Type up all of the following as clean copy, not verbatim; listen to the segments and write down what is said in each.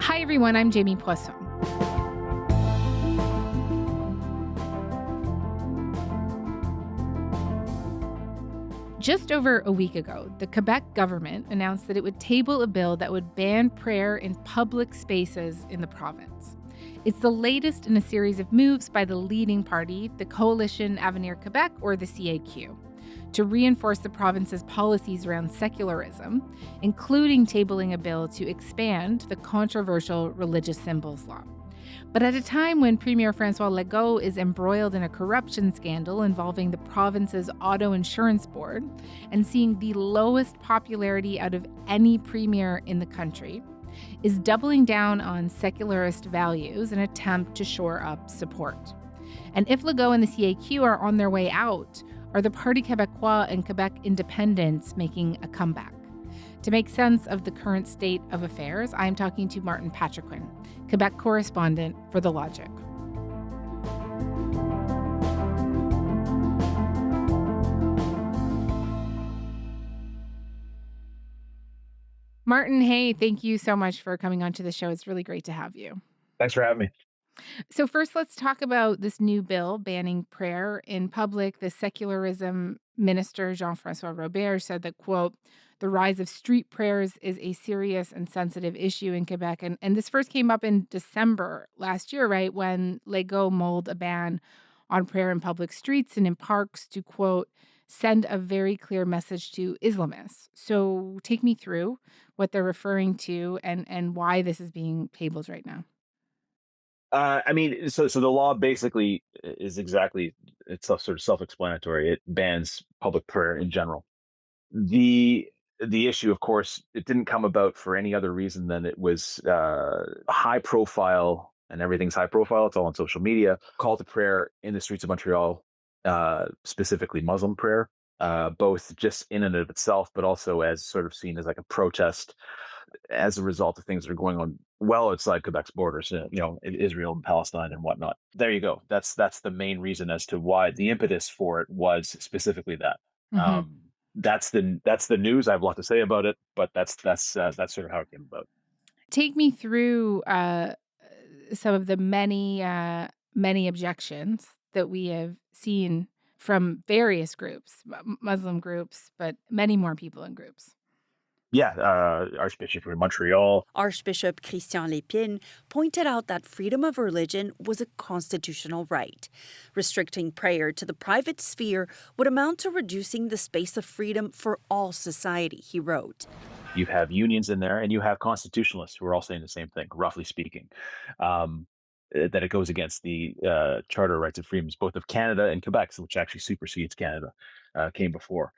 Hi, everyone. I'm Jamie Poisson. Just over a week ago, the Quebec government announced that it would table a bill that would ban prayer in public spaces in the province. It's the latest in a series of moves by the leading party, the Coalition Avenir Quebec, or the CAQ, to reinforce the province's policies around secularism, including tabling a bill to expand the controversial religious symbols law. But at a time when Premier Francois Legault is embroiled in a corruption scandal involving the province's auto insurance board and seeing the lowest popularity out of any premier in the country, is doubling down on secularist values in an attempt to shore up support. And if Legault and the CAQ are on their way out, are the Parti Québécois and Quebec independents making a comeback? To make sense of the current state of affairs, I'm talking to Martin Patriquin, Quebec correspondent for The Logic. Martin, hey, thank you so much for coming onto the show. It's really great to have you. Thanks for having me. So first, let's talk about this new bill banning prayer in public. The secularism minister, Jean-François Robert, said that, quote, the rise of street prayers is a serious and sensitive issue in Quebec. And this first came up in December last year, right, when Legault mulled a ban on prayer in public streets and in parks to, quote, send a very clear message to Islamists. So take me through what they're referring to and why this is being tabled right now. So the law basically is it's sort of self-explanatory. It bans public prayer in general. The issue, of course, it didn't come about for any other reason than it was high profile, and everything's high profile. It's all on social media. Call to prayer in the streets of Montreal, specifically Muslim prayer, both just in and of itself, but also as sort of seen as like a protest as a result of things that are going on well outside Quebec's borders, in Israel and Palestine and whatnot. There you go. That's the main reason as to why the impetus for it was specifically that. Mm-hmm. That's the news. I have a lot to say about it, but that's sort of how it came about. Take me through some of the many objections that we have seen from various groups, Muslim groups, but many more people in groups. Yeah, Archbishop of Montreal. Archbishop Christian Lépine pointed out that freedom of religion was a constitutional right. Restricting prayer to the private sphere would amount to reducing the space of freedom for all society, he wrote. You have unions in there, and you have constitutionalists who are all saying the same thing, roughly speaking, that it goes against the Charter of Rights and Freedoms, both of Canada and Quebec, which actually supersedes Canada, came before.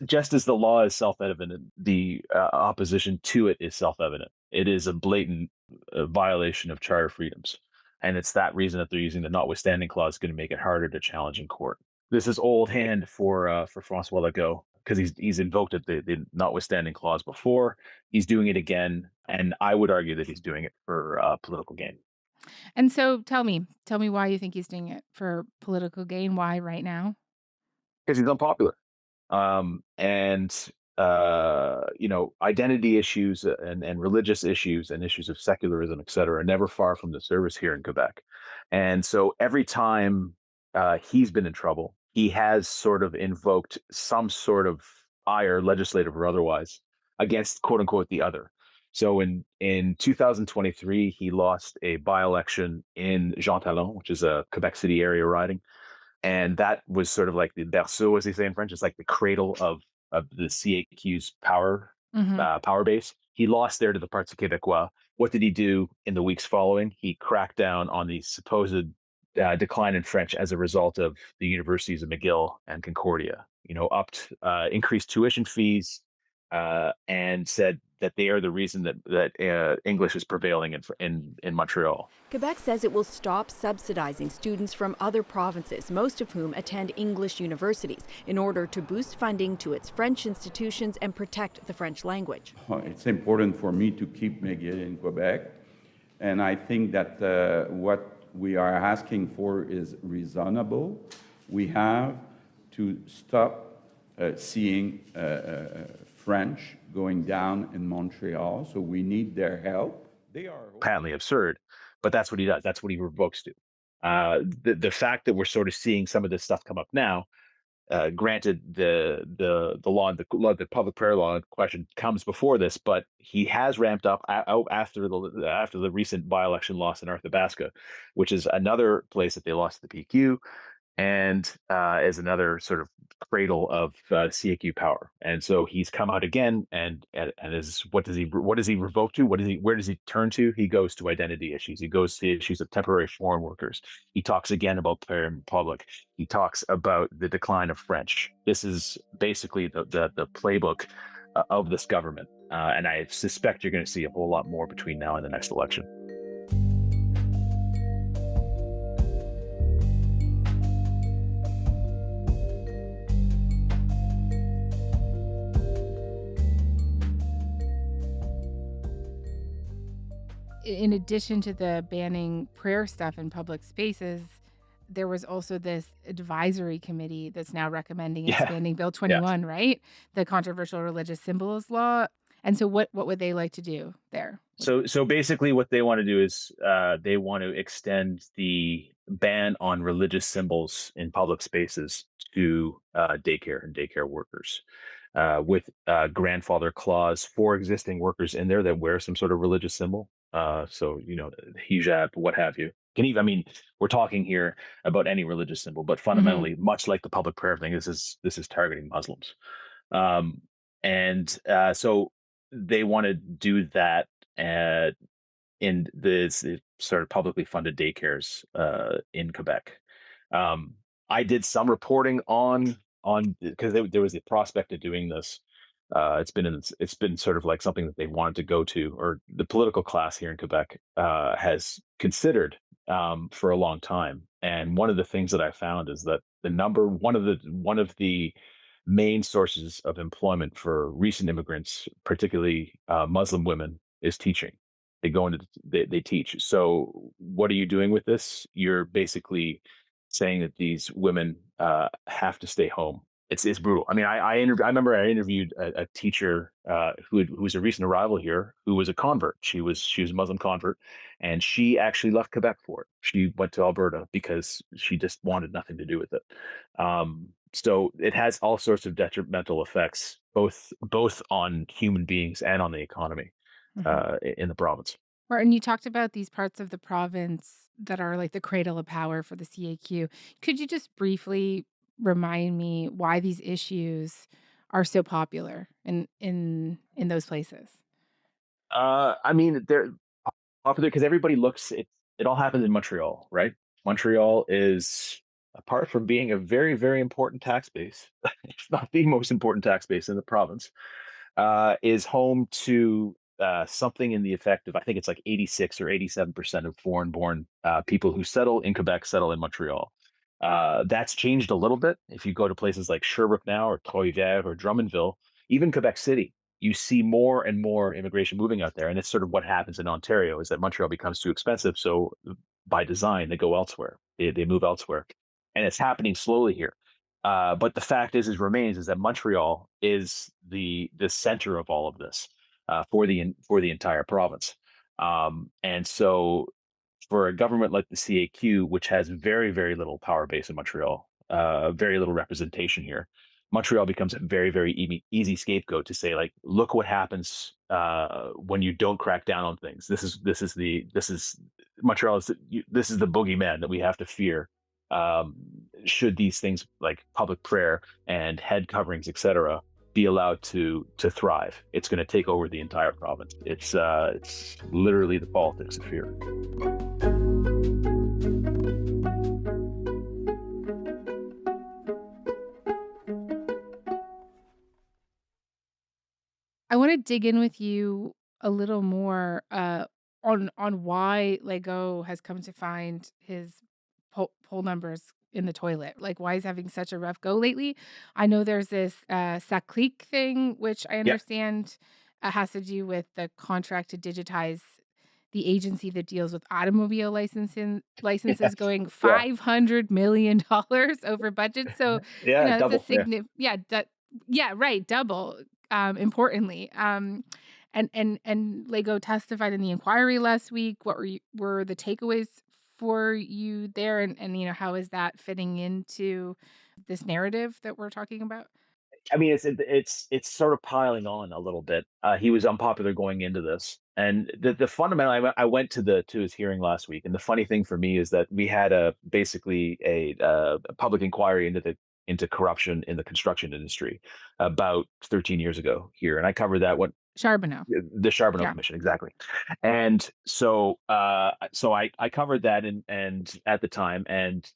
Just as the law is self-evident, the opposition to it is self-evident. It is a blatant violation of charter freedoms. And it's that reason that they're using the notwithstanding clause going to make it harder to challenge in court. This is old hand for Francois Legault because he's invoked it, the notwithstanding clause before. He's doing it again. And I would argue that he's doing it for political gain. And so tell me why you think he's doing it for political gain. Why right now? Because he's unpopular. Identity issues and religious issues and issues of secularism, et cetera, are never far from the service here in Quebec. And so every time he's been in trouble, he has sort of invoked some sort of ire, legislative or otherwise, against quote unquote the other. So in 2023, he lost a by-election in Jean Talon, which is a Quebec City area riding. And that was sort of like the berceau, as they say in French. It's like the cradle of the CAQ's power base. He lost there to the Parti Québécois. What did he do in the weeks following? He cracked down on the supposed decline in French as a result of the universities of McGill and Concordia. Increased tuition fees and said that they are the reason that English is prevailing in Montreal. Quebec says it will stop subsidizing students from other provinces, most of whom attend English universities, in order to boost funding to its French institutions and protect the French language. It's important for me to keep McGill in Quebec, and I think that what we are asking for is reasonable. We have to stop seeing French going down in Montreal, so we need their help. They are Patently absurd, but that's what he does. That's what he revokes to. The fact that we're sort of seeing some of this stuff come up now, granted, the public prayer law in question comes before this, but he has ramped up after the recent by-election loss in Arthabaska, which is another place that they lost to the PQ, and is another sort of cradle of CAQ power. And so he's come out again, and is what does he revoke to? Where does he turn to? He goes to identity issues. He goes to issues of temporary foreign workers. He talks again about prayer in public. He talks about the decline of French. This is basically the playbook of this government, and I suspect you're going to see a whole lot more between now and the next election. In addition to the banning prayer stuff in public spaces, there was also this advisory committee that's now recommending Yeah. expanding Bill Yeah. 21, right? The controversial religious symbols law. And so what would they like to do there? So basically, what they want to do is they want to extend the ban on religious symbols in public spaces to daycare and daycare workers, with grandfather clause for existing workers in there that wear some sort of religious symbol. So hijab, what have you. I mean, we're talking here about any religious symbol, but fundamentally, much like the public prayer thing, this is targeting Muslims, and so they want to do that uh, in the sort of publicly funded daycares in Quebec. I did some reporting on because there was the prospect of doing this. It's been sort of like something that they wanted to go to, or the political class here in Quebec has considered for a long time. And one of the things that I found is that one of the main sources of employment for recent immigrants, particularly Muslim women, is teaching. They teach. So what are you doing with this? You're basically saying that these women have to stay home. It's brutal. I mean, I remember I interviewed a teacher who was a recent arrival here, who was a convert. She was a Muslim convert, and she actually left Quebec for it. She went to Alberta because she just wanted nothing to do with it. So it has all sorts of detrimental effects, both on human beings and on the economy in the province. Right, and you talked about these parts of the province that are like the cradle of power for the CAQ. Could you just briefly remind me why these issues are so popular in those places? I mean, they're popular because everybody looks. It all happens in Montreal, right? Montreal is, apart from being a very, very important tax base, it's not the most important tax base in the province, is home to something in the effect of, I think it's like 86 or 87% of foreign-born people who settle in Quebec settle in Montreal. That's changed a little bit. If you go to places like Sherbrooke now, or Trois-Rivières, or Drummondville, even Quebec City, you see more and more immigration moving out there. And it's sort of what happens in Ontario, is that Montreal becomes too expensive. So by design, they go elsewhere. They move elsewhere. And it's happening slowly here. But the fact remains that Montreal is the center of all of this for the entire province. And so for a government like the CAQ, which has very, very little power base in Montreal, very little representation here, Montreal becomes a very, very easy scapegoat to say, like, look what happens when you don't crack down on things. This is Montreal this is the boogeyman that we have to fear. Should these things like public prayer and head coverings, etc., be allowed to thrive, it's going to take over the entire province. It's literally the politics of fear. I want to dig in with you a little more on why Legault has come to find his poll numbers in the toilet. Like, why he's having such a rough go lately. I know there's this SACLIC thing, which I Yeah. understand has to do with the contract to digitize the agency that deals with automobile licenses going Yeah. $500 million over budget. So, Yeah, it's a double. Yeah. significant, yeah, right, double. importantly. And Legault testified in the inquiry last week. What were the takeaways for you there? And how is that fitting into this narrative that we're talking about? I mean, it's sort of piling on a little bit. He was unpopular going into this, and the fundamental. I went to his hearing last week, and the funny thing for me is that we had basically a public inquiry into corruption in the construction industry about 13 years ago here, and I covered that Charbonneau. the Charbonneau Yeah. Commission, exactly. And so I covered that and at the time, and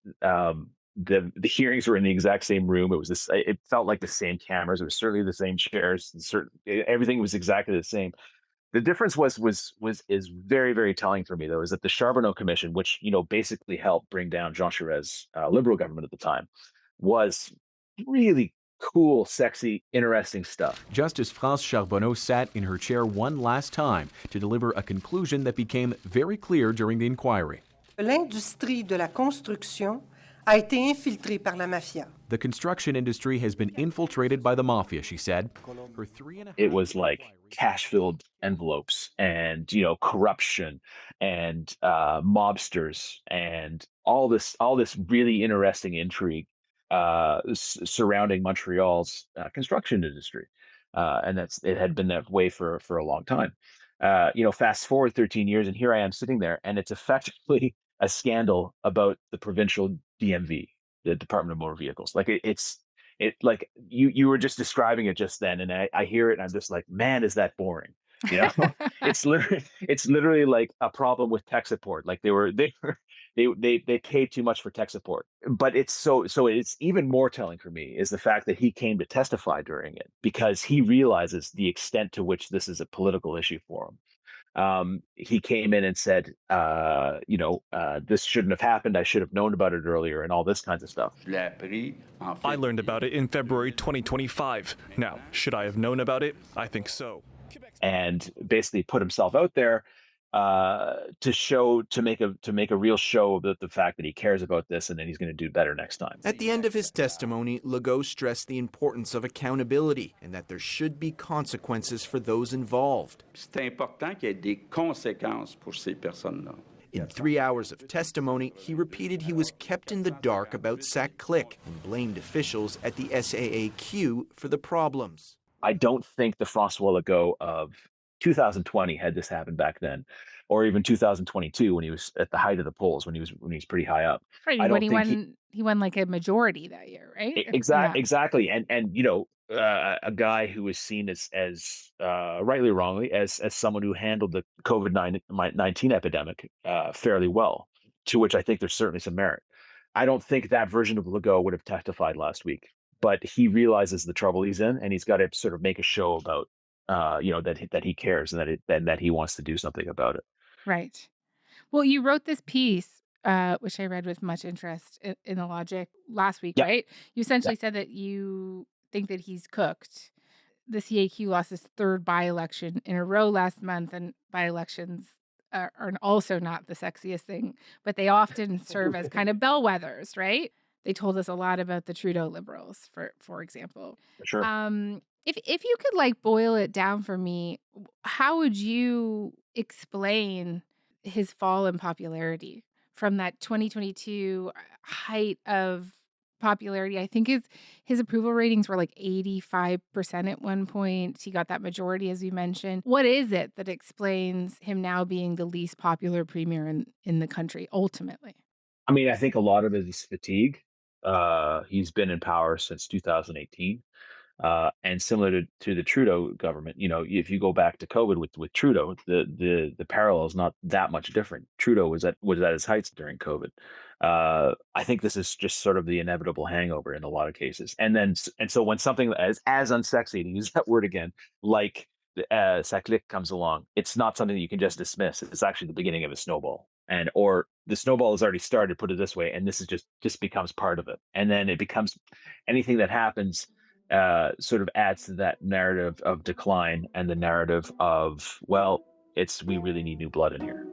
the hearings were in the exact same room. It felt like the same cameras. It was certainly the same chairs. Everything was exactly the same. The difference is very, very telling for me, though, is that the Charbonneau Commission, which basically helped bring down Jean Charest's Liberal government at the time, was really cool, sexy, interesting stuff. Justice France Charbonneau sat in her chair one last time to deliver a conclusion that became very clear during the inquiry. L'industrie de la construction a été infiltrée par la mafia. The construction industry has been infiltrated by the mafia, she said. It was like cash-filled envelopes and corruption and mobsters and all this really interesting intrigue surrounding Montreal's construction industry, and it had been that way for a long time. Fast forward 13 years, and here I am sitting there, and it's effectively a scandal about the provincial DMV, the Department of Motor Vehicles. Like it's like you were just describing it just then, and I hear it, and I'm just like, man, is that boring? It's literally like a problem with tech support. Like they paid too much for tech support. But it's it's even more telling for me is the fact that he came to testify during it, because he realizes the extent to which this is a political issue for him. He came in and said, this shouldn't have happened. I should have known about it earlier, and all this kinds of stuff. I learned about it in February 2025. Now, should I have known about it? I think so. And basically put himself out there to make a real show of the fact that he cares about this, and then he's going to do better next time. At the end of his testimony, Legault stressed the importance of accountability and that there should be consequences for those involved. C'est important qu'il y ait des conséquences pour ces personnes-là. In 3 hours of testimony, he repeated he was kept in the dark about SAC-Click and blamed officials at the SAAQ for the problems. I don't think the Francois Legault of 2020 had this happen back then, or even 2022 when he was at the height of the polls, when he was pretty high up. Right, when he won like a majority that year, right? Exactly, and a guy who was seen as rightly or wrongly as someone who handled the COVID-19 epidemic fairly well, to which I think there's certainly some merit. I don't think that version of Legault would have testified last week, but he realizes the trouble he's in, and he's got to sort of make a show about that he cares and that he wants to do something about it. Right. Well, you wrote this piece, which I read with much interest in the Logic last week, Yeah. right? You essentially said that you think that he's cooked. The CAQ lost its third by-election in a row last month, and by-elections are also not the sexiest thing, but they often serve as kind of bellwethers, right? They told us a lot about the Trudeau Liberals, for example. Sure. If you could like boil it down for me, how would you explain his fall in popularity from that 2022 height of popularity? I think his approval ratings were like 85% at one point. He got that majority, as you mentioned. What is it that explains him now being the least popular premier in the country, ultimately? I mean, I think a lot of it is fatigue. He's been in power since 2018. And similar to the Trudeau government, if you go back to COVID with Trudeau, the parallel is not that much different. Trudeau was at his heights during COVID. I think this is just sort of the inevitable hangover in a lot of cases. And so when something as unsexy, to use that word again, like SAC-Click comes along, it's not something that you can just dismiss. It's actually the beginning of a snowball. Or the snowball has already started, put it this way, and this is just becomes part of it. And then it becomes anything that happens sort of adds to that narrative of decline and the narrative of, well, we really need new blood in here.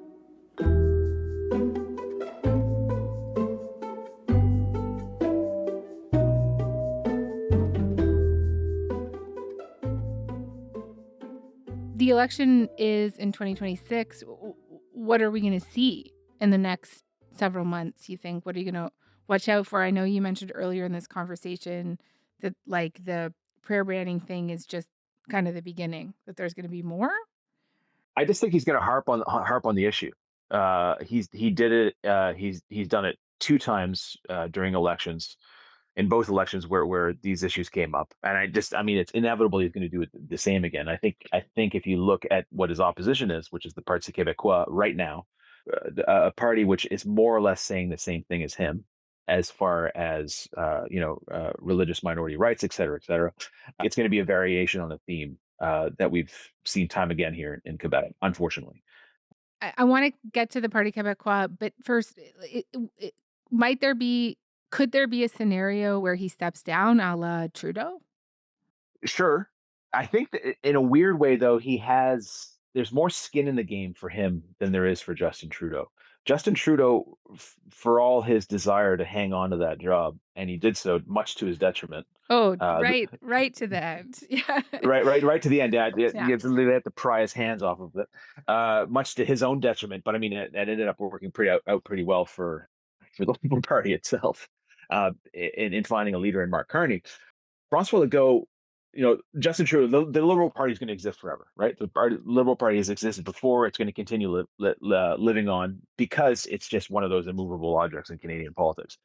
The election is in 2026. What are we going to see in the next several months, you think? What are you going to watch out for? I know you mentioned earlier in this conversation that like the prayer banning thing is just kind of the beginning, that there's going to be more. I just think he's going to harp on the issue. He did it. He's done it two times during elections, in both elections where these issues came up, and I mean, it's inevitable he's going to do it the same again. I think if you look at what his opposition is, which is the Parti Québécois right now, a party which is more or less saying the same thing as him, as far as religious minority rights, et cetera, et cetera. It's going to be a variation on a theme that we've seen time again here in Quebec, unfortunately. I want to get to the Parti Québécois, but first, could there be a scenario where he steps down a la Trudeau? Sure. I think that in a weird way, though, there's more skin in the game for him than there is for Justin Trudeau. Justin Trudeau, for all his desire to hang on to that job, and he did so much to his detriment. Oh, right to the end. Yeah. Right to the end. Yeah, they Yeah. had to pry his hands off of it, much to his own detriment. But I mean, it ended up working pretty well for the Liberal Party itself, in finding a leader in Mark Carney. Francois Legault, Justin Trudeau, the Liberal Party is going to exist forever, right? The Liberal Party has existed before. It's going to continue living on because it's just one of those immovable objects in Canadian politics.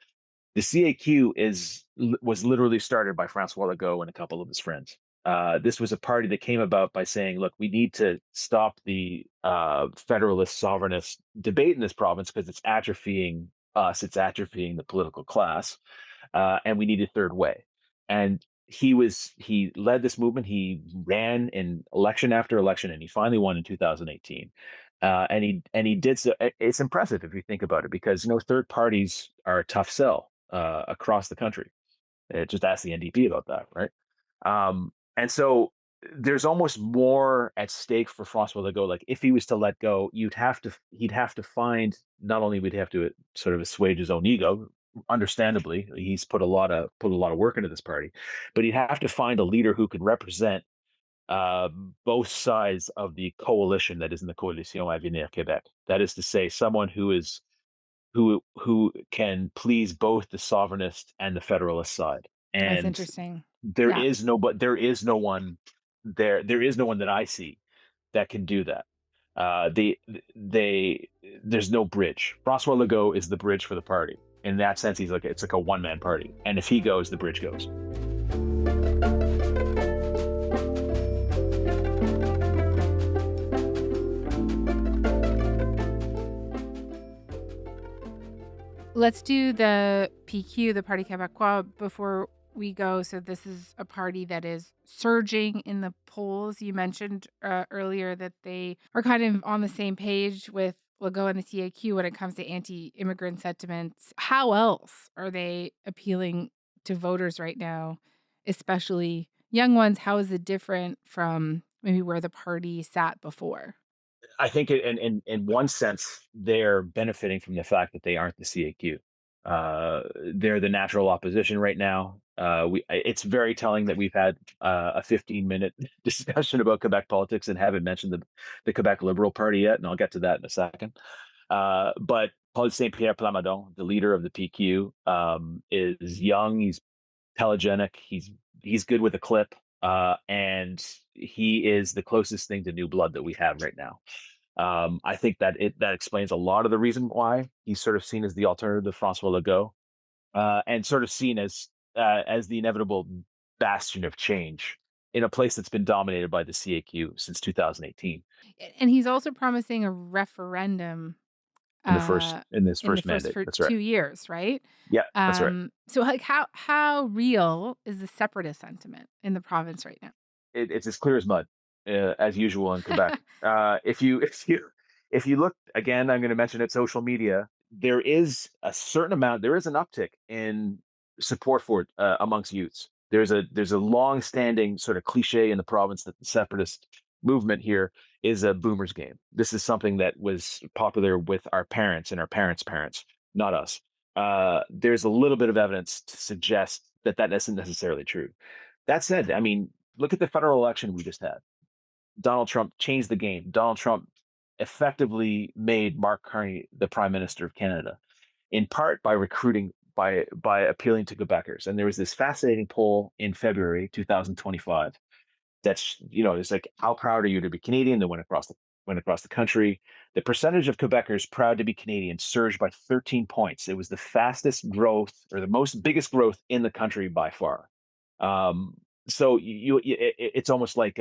The CAQ was literally started by Francois Legault and a couple of his friends. This was a party that came about by saying, look, we need to stop the federalist sovereignist debate in this province because it's atrophying us, it's atrophying the political class, and we need a third way. And he led this movement. He ran in election after election, and he finally won in 2018. And he did so. It's impressive if you think about it, because third parties are a tough sell across the country. Just ask the NDP about that, right? And so there's almost more at stake for Francois Legault. Like, if he was to let go, he'd have to find, not only would he have to sort of assuage his own ego. Understandably, he's put a lot of work into this party, but he'd have to find a leader who could represent both sides of the coalition that is in the Coalition Avenir Québec. That is to say, someone who can please both the sovereignist and the federalist side. That's And interesting. there Yeah. is no one that I see that can do that. There's no bridge. Francois Legault is the bridge for the party. In that sense, it's like a one-man party. And if he goes, the bridge goes. Let's do the PQ, the Parti Québécois, before we go. So this is a party that is surging in the polls. You mentioned earlier that they are kind of on the same page with Legault and the CAQ when it comes to anti-immigrant sentiments. How else are they appealing to voters right now, especially young ones? How is it different from maybe where the party sat before? I think in one sense, they're benefiting from the fact that they aren't the CAQ. They're the natural opposition right now. It's very telling that we've had a 15-minute discussion about Quebec politics and haven't mentioned the Quebec Liberal Party yet, and I'll get to that in a second. But Paul St. Pierre Plamondon, the leader of the PQ, is young. He's telegenic. He's good with a clip, and he is the closest thing to new blood that we have right now. I think that explains a lot of the reason why he's sort of seen as the alternative to Francois Legault, and sort of seen as the inevitable bastion of change in a place that's been dominated by the CAQ since 2018. And he's also promising a referendum in this first mandate. For That's right. 2 years, right? Yeah, that's right. So like how real is the separatist sentiment in the province right now? It's as clear as mud, as usual in Quebec. If you look again, I'm going to mention it. Social media. There is an uptick in support for it amongst youths. There's a long-standing sort of cliche in the province that the separatist movement here is a boomer's game. This is something that was popular with our parents and our parents' parents, not us. There's a little bit of evidence to suggest that isn't necessarily true. That said, I mean, look at the federal election we just had. Donald Trump changed the game. Donald Trump effectively made Mark Carney the Prime Minister of Canada, in part by recruiting, by appealing to Quebecers. And there was this fascinating poll in February 2025 that's, it's like, how proud are you to be Canadian? That went across the country. The percentage of Quebecers proud to be Canadian surged by 13 points. It was the fastest growth, or the biggest growth in the country by far. So it's almost like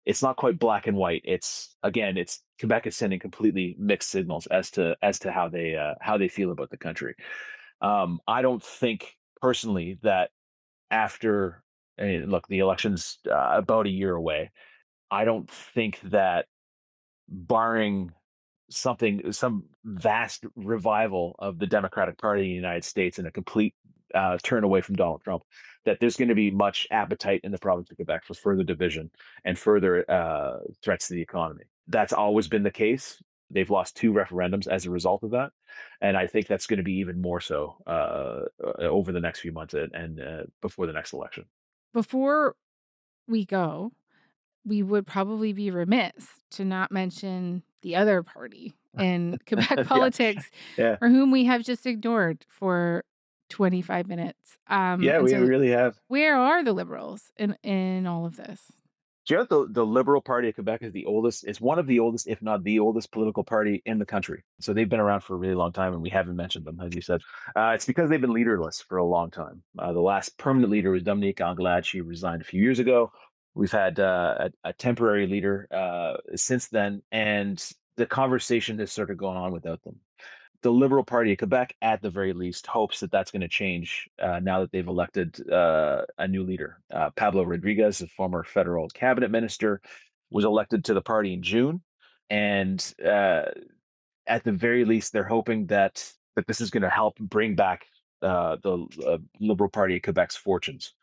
it's not quite black and white. It's Quebec is sending completely mixed signals as to how they feel about the country. I don't think personally that after, look, the election's about a year away. I don't think that, barring some vast revival of the Democratic Party in the United States and a complete turn away from Donald Trump, that there's going to be much appetite in the province of Quebec for further division and further threats to the economy. That's always been the case. They've lost 2 referendums as a result of that. And I think that's going to be even more so over the next few months and before the next election. Before we go, we would probably be remiss to not mention the other party in Quebec politics, Yeah. for whom we have just ignored for 25 minutes. Yeah, we really have. Where are the Liberals in all of this? Do you know the Liberal Party of Quebec is the oldest? It's one of the oldest, if not the oldest, political party in the country. So they've been around for a really long time, and we haven't mentioned them, as you said. It's because they've been leaderless for a long time. The last permanent leader was Dominique Anglade. She resigned a few years ago. We've had a temporary leader since then, and the conversation has sort of gone on without them. The Liberal Party of Quebec, at the very least, hopes that that's going to change now that they've elected a new leader. Pablo Rodriguez, a former federal cabinet minister, was elected to the party in June. And at the very least, they're hoping that this is going to help bring back the Liberal Party of Quebec's fortunes.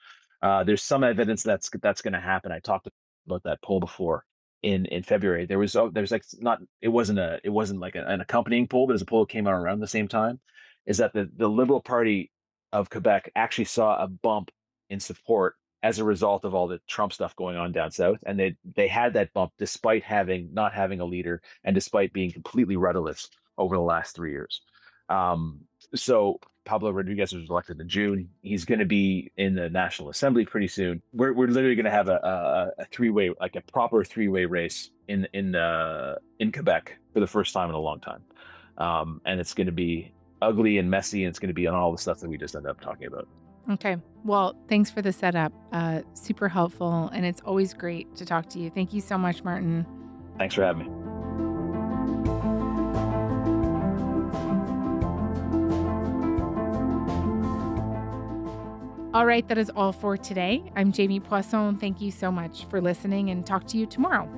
There's some evidence that's going to happen. I talked about that poll before. In February, there was like, not, it wasn't like an accompanying poll, but as a poll that came out around the same time, is that the Liberal Party of Quebec actually saw a bump in support as a result of all the Trump stuff going on down south, and they had that bump despite not having a leader and despite being completely rudderless over the last 3 years. So Pablo Rodriguez was elected in June. He's going to be in the National Assembly pretty soon. We're literally going to have a 3-way, like a proper 3-way race in Quebec for the first time in a long time. And it's going to be ugly and messy, and it's going to be on all the stuff that we just ended up talking about. Okay. Well, thanks for the setup. Super helpful, and it's always great to talk to you. Thank you so much, Martin. Thanks for having me. All right, that is all for today. I'm Jamie Poisson. Thank you so much for listening, and talk to you tomorrow.